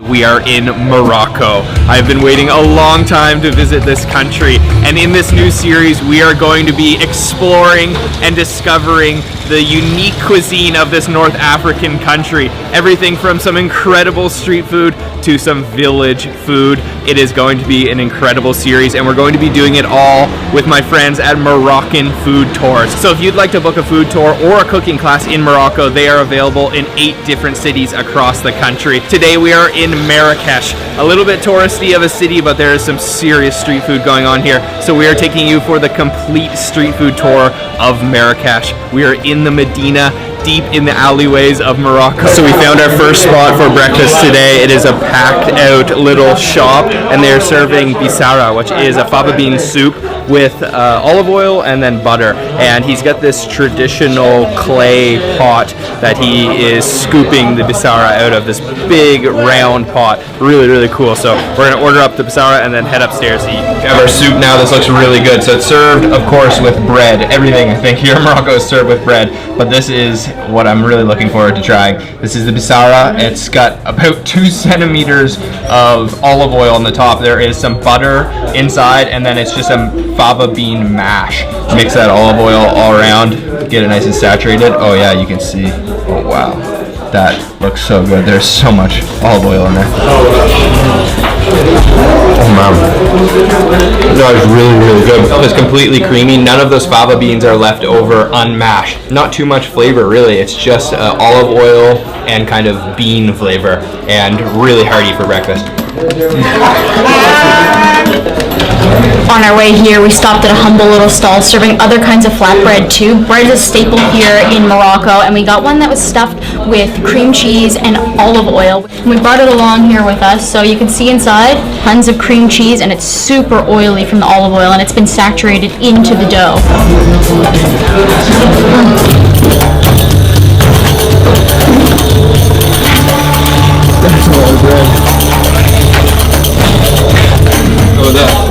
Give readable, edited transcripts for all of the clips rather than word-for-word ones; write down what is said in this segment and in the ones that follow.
We are in Morocco. I've been waiting a long time to visit this country, and in this new series we are going to be exploring and discovering the unique cuisine of this North African country. Everything from some incredible street food to some village food. It is going to be an incredible series, and we're going to be doing it all with my friends at Moroccan Food Tours. So if you'd like to book a food tour or a cooking class in Morocco, they are available in 8 different cities across the country. Today we are in Marrakesh, a little bit touristy of a city, but there is some serious street food going on here. So we are taking you for the complete street food tour of Marrakesh. We are in the Medina, deep in the alleyways of Morocco. So we found our first spot for breakfast today. It is a packed out little shop, and they're serving bisara, which is a fava bean soup with olive oil and then butter. And he's got this traditional clay pot that he is scooping the bisara out of, this big round pot. Really, really cool. So we're gonna order up the bisara and then head upstairs to eat. We have our soup now. This looks really good. So it's served, of course, with bread. Everything I think here in Morocco is served with bread, but this is what I'm really looking forward to trying. This is the bisara. It's got about 2 centimeters of olive oil on the top. There is some butter inside, and then it's just some fava bean mash. Mix that olive oil all around, get it nice and saturated. Oh yeah, you can see. Oh wow, that looks so good. There's so much olive oil in there. Oh man, that is really, really good. It's completely creamy. None of those fava beans are left over unmashed. Not too much flavor really. It's just olive oil and kind of bean flavor, and really hearty for breakfast. On our way here, we stopped at a humble little stall serving other kinds of flatbread too. Bread is a staple here in Morocco, and we got one that was stuffed with cream cheese and olive oil. And we brought it along here with us, so you can see inside tons of cream cheese, and it's super oily from the olive oil, and it's been saturated into the dough. That's a lot of bread. What was that?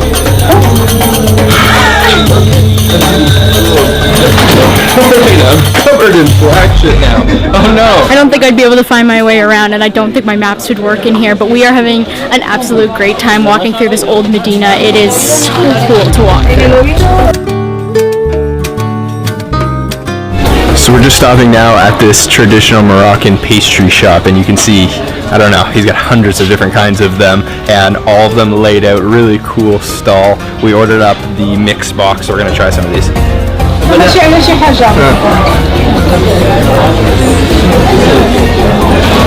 I'm covered in black shit now. Oh no! I don't think I'd be able to find my way around, and I don't think my maps would work in here, but we are having an absolute great time walking through this old Medina. It is so cool to walk through. So we're just stopping now at this traditional Moroccan pastry shop, and you can see, I don't know, he's got hundreds of different kinds of them, and all of them laid out. Really cool stall. We ordered up the mix box, so we're gonna try some of these.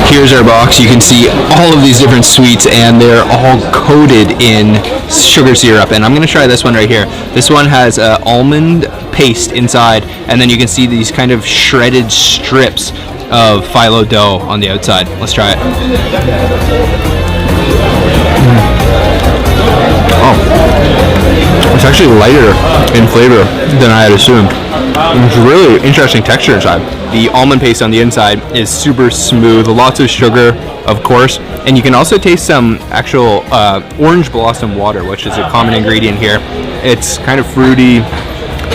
Here's our box. You can see all of these different sweets, and they're all coated in sugar syrup, and I'm gonna try this one right here. This one has almond paste inside, and then you can see these kind of shredded strips of phyllo dough on the outside. Let's try it. Oh, it's actually lighter in flavor than I had assumed. It's really interesting texture inside. The almond paste on the inside is super smooth, lots of sugar, of course, and you can also taste some actual orange blossom water, which is a common ingredient here. It's kind of fruity,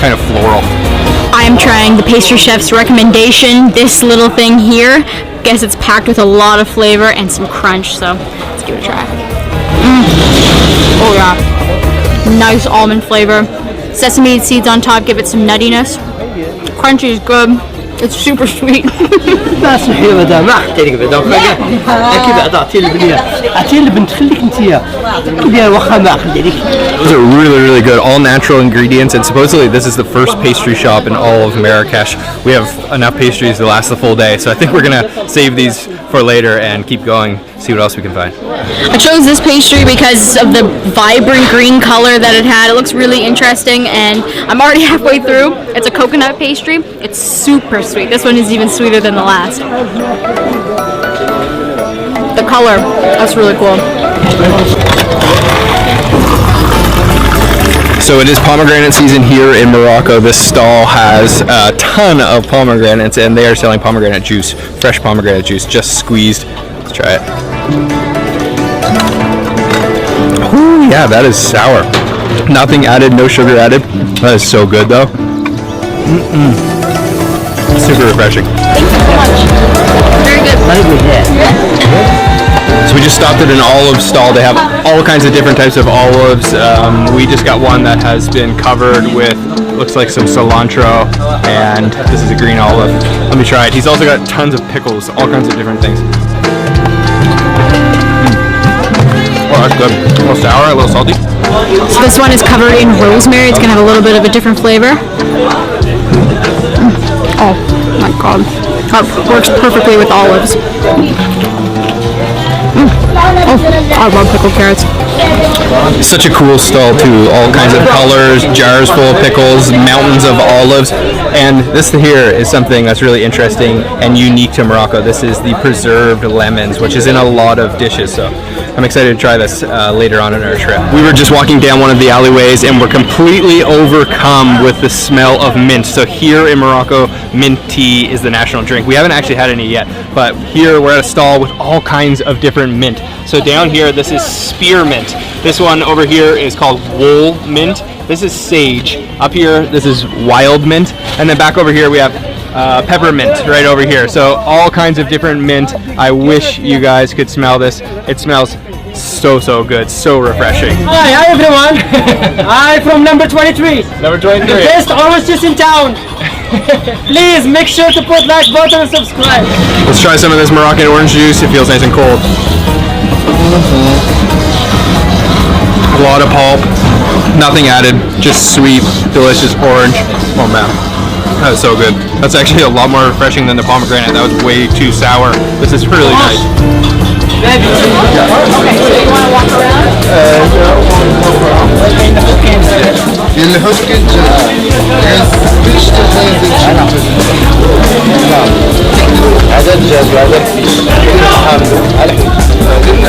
kind of floral. I'm trying the pastry chef's recommendation, this little thing here. Guess it's packed with a lot of flavor and some crunch, so let's give it a try. Oh yeah, nice almond flavor. Sesame seeds on top give it some nuttiness. Crunchy is good. It's super sweet. بس حلوة ده ما أحتاج بدأ أكيد أعطيه البنية أعطيه البنت خليك أنتيا كده وخا ما أخليك. Those are really, really good, all natural ingredients, and supposedly this is the first pastry shop in all of Marrakesh. We have enough pastries to last the full day, so I think we're gonna save these for later and keep going, see what else we can find. I chose this pastry because of the vibrant green color that it had. It looks really interesting, and I'm already halfway through. It's a coconut pastry. It's super sweet. This one is even sweeter than the last. The color, that's really cool. So it is pomegranate season here in Morocco. This stall has a ton of pomegranates, and they are selling pomegranate juice, fresh pomegranate juice, just squeezed. Let's try it. Ooh, yeah, that is sour. Nothing added, no sugar added. That is so good though. Super refreshing. Thank you so much. Very good. So We just stopped at an olive stall. They have all kinds of different types of olives. We just got one that has been covered with, looks like some cilantro, and this is a green olive. Let me try it. He's also got tons of pickles, all kinds of different things. Oh, that's good. A little sour, a little salty. So this one is covered in rosemary. It's gonna have a little bit of a different flavor. Oh my god, that works perfectly with olives. Oh, I love pickled carrots. Such a cool stall too. All kinds of colors, jars full of pickles, mountains of olives. And this here is something that's really interesting and unique to Morocco. This is the preserved lemons, which is in a lot of dishes. So I'm excited to try this later on in our trip. We were just walking down one of the alleyways and we're completely overcome with the smell of mint. So here in Morocco, mint tea is the national drink. We haven't actually had any yet, but here we're at a stall with all kinds of different mint. So down here, this is spearmint. This one over here is called wool mint. This is sage. Up here, this is wild mint. And then back over here, we have peppermint right over here. So all kinds of different mint. I wish you guys could smell this. It smells so good, so refreshing. Hi everyone. I'm from number 23. Number 23. The best orange juice in town. Please make sure to put like button and subscribe. Let's try some of this Moroccan orange juice. It feels nice and cold. A lot of pulp, nothing added, just sweet, delicious orange. Oh man, that is so good. That's actually a lot more refreshing than the pomegranate. That was way too sour. This is really nice. Okay, so you want to walk around?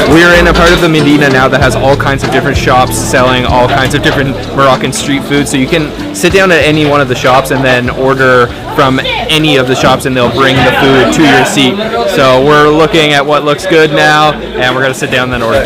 We're in a part of the Medina now that has all kinds of different shops selling all kinds of different Moroccan street food. So you can sit down at any one of the shops and then order from any of the shops and they'll bring the food to your seat. So we're looking at what looks good now and we're going to sit down and then order.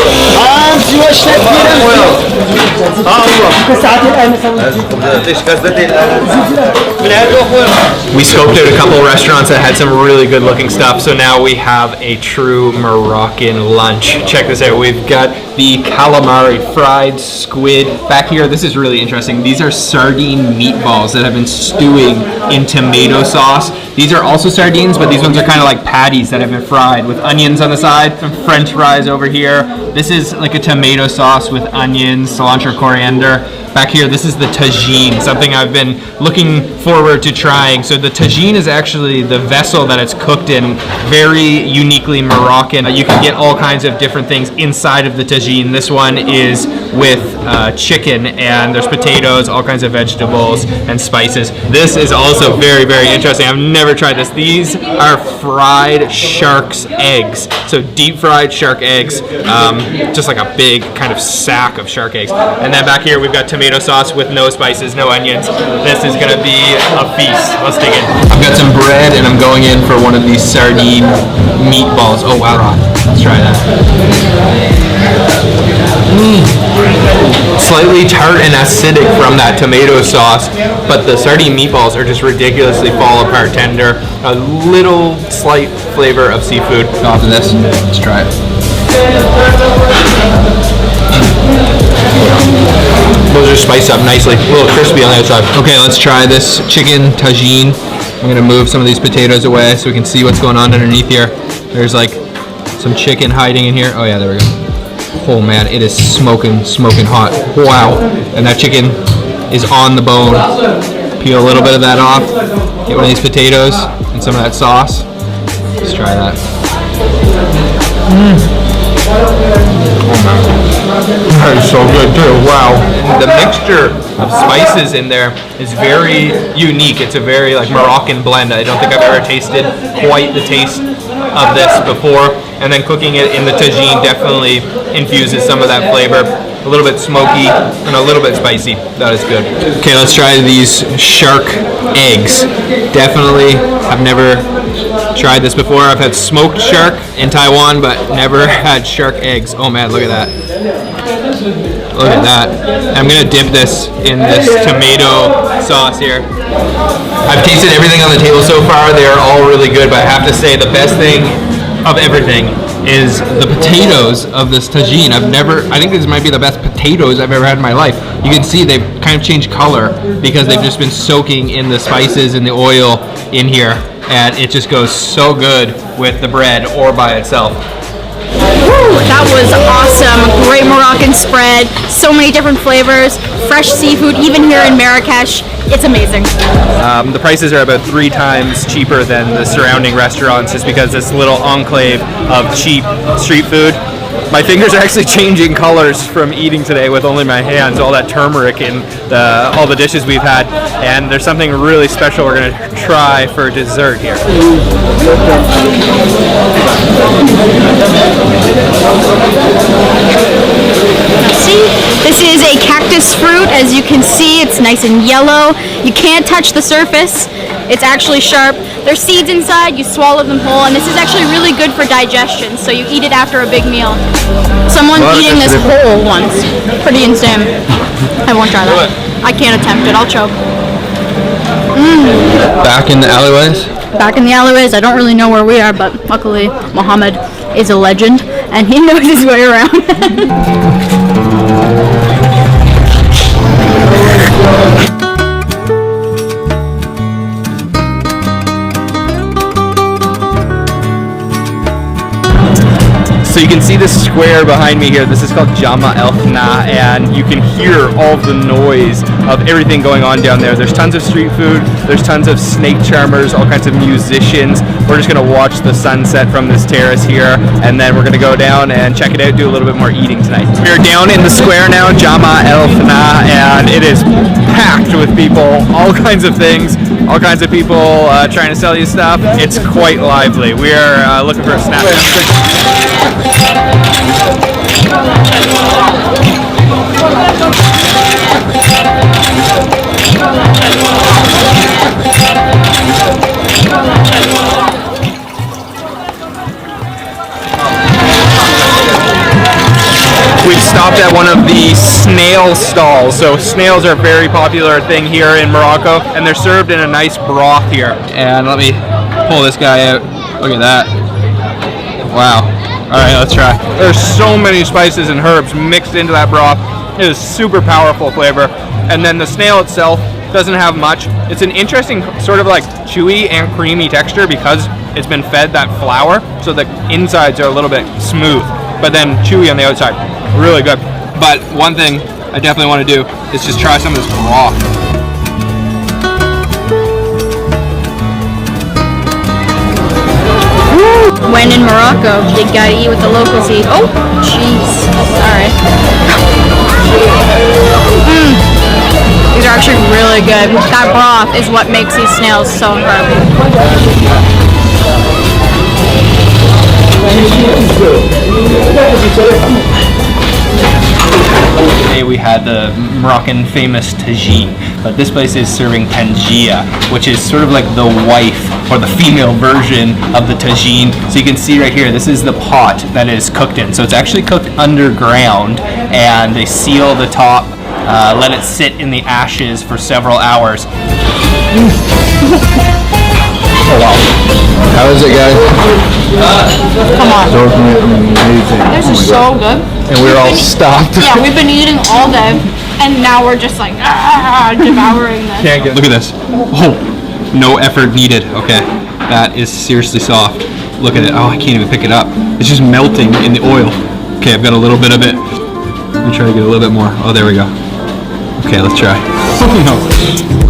We scoped out a couple restaurants that had some really good looking stuff, so now we have a true Moroccan lunch. Check this out. We've got the calamari, fried squid. Back here, this is really interesting. These are sardine meatballs that have been stewing in tomato sauce. These are also sardines, but these ones are kind of like patties that have been fried with onions on the side, some French fries over here. This is like a tomato sauce with onions, cilantro, coriander. Back here, this is the tagine, something I've been looking forward to trying. So the tagine is actually the vessel that it's cooked in, very uniquely Moroccan. You can get all kinds of different things inside of the tagine. This one is with chicken, and there's potatoes, all kinds of vegetables, and spices. This is also very interesting. I've never tried this. These are fried shark's eggs. So deep fried shark eggs, just like a big kind of sack of shark eggs. And then back here, we've got tomato sauce with no spices, no onions. This is gonna be a feast. Let's dig in. I've got some bread and I'm going in for one of these sardine meatballs. Oh wow, let's try that. Slightly tart and acidic from that tomato sauce, but the sardine meatballs are just ridiculously fall apart tender. A little slight flavor of seafood. Off of this, let's try it. Those are spiced up nicely, a little crispy on the outside. Okay, let's try this chicken tagine. I'm gonna move some of these potatoes away so we can see what's going on underneath here. There's like some chicken hiding in here. Oh yeah, there we go. Oh man, it is smoking hot. Wow. And that chicken is on the bone. Peel a little bit of that off. Get one of these potatoes and some of that sauce. Let's try that. Oh man. That is so good too. Wow. The mixture of spices in there is very unique. It's a very like Moroccan blend. I don't think I've ever tasted quite the taste of this before. And then cooking it in the tagine definitely infuses some of that flavor. A little bit smoky and a little bit spicy. That is good. Okay, let's try these shark eggs. Definitely, I've never tried this before. I've had smoked shark in Taiwan, but never had shark eggs. Oh man, look at that. Look at that. I'm gonna dip this in this tomato sauce here. I've tasted everything on the table so far. They are all really good, but I have to say the best thing of everything is the potatoes of this tagine. I think these might be the best potatoes I've ever had in my life. You can see they've kind of changed color because they've just been soaking in the spices and the oil in here, and it just goes so good with the bread or by itself. Woo, that was awesome. Great Moroccan spread, so many different flavors, fresh seafood, even here in Marrakesh. It's amazing. The prices are about 3 times cheaper than the surrounding restaurants just because this little enclave of cheap street food. My fingers are actually changing colors from eating today with only my hands, all that turmeric in all the dishes we've had, and there's something really special we're going to try for dessert here. See, this is a cactus fruit. As you can see, it's nice and yellow. You can't touch the surface. It's actually sharp. There's seeds inside, you swallow them whole, and this is actually really good for digestion, so you eat it after a big meal. Someone eating this whole once. Pretty insane. I won't try that. I can't attempt it, I'll choke. Back in the alleyways? Back in the alleyways, I don't really know where we are, but luckily Mohammed is a legend, and he knows his way around. So you can see this square behind me here. This is called Jama El Fna, and you can hear all the noise of everything going on down there. There's tons of street food, there's tons of snake charmers, all kinds of musicians. We're just gonna watch the sunset from this terrace here, and then we're gonna go down and check it out, do a little bit more eating tonight. We're down in the square now, Jama El Fna, and it is packed with people, all kinds of things, all kinds of people trying to sell you stuff. It's quite lively. We are looking for a snap. We've stopped at one of the snail stalls. So snails are a very popular thing here in Morocco, and they're served in a nice broth here. And let me pull this guy out. Look at that. Wow. All right, let's try. There's so many spices and herbs mixed into that broth. It is super powerful flavor. And then the snail itself doesn't have much. It's an interesting sort of like chewy and creamy texture because it's been fed that flour, so the insides are a little bit smooth, but then chewy on the outside. Really good. But one thing I definitely want to do is just try some of this broth. When in Morocco, you gotta eat what the locals eat. Oh, jeez. Sorry. These are actually really good. That broth is what makes these snails so incredible. Today we had the Moroccan famous tagine, but this place is serving tangia, which is sort of like the wife or the female version of the tagine. So you can see right here, this is the pot that is cooked in. So it's actually cooked underground, and they seal the top, let it sit in the ashes for several hours. Oh wow. How is it, guys? Come on. Amazing. This is so good. And we're all stopped. Yeah, we've been eating all day, and now we're just like devouring this. Can't get. Look at this. Oh, no effort needed. Okay, that is seriously soft. Look at it. Oh, I can't even pick it up. It's just melting in the oil. Okay, I've got a little bit of it. Let me try to get a little bit more. Oh, there we go. Okay, let's try. Oh no.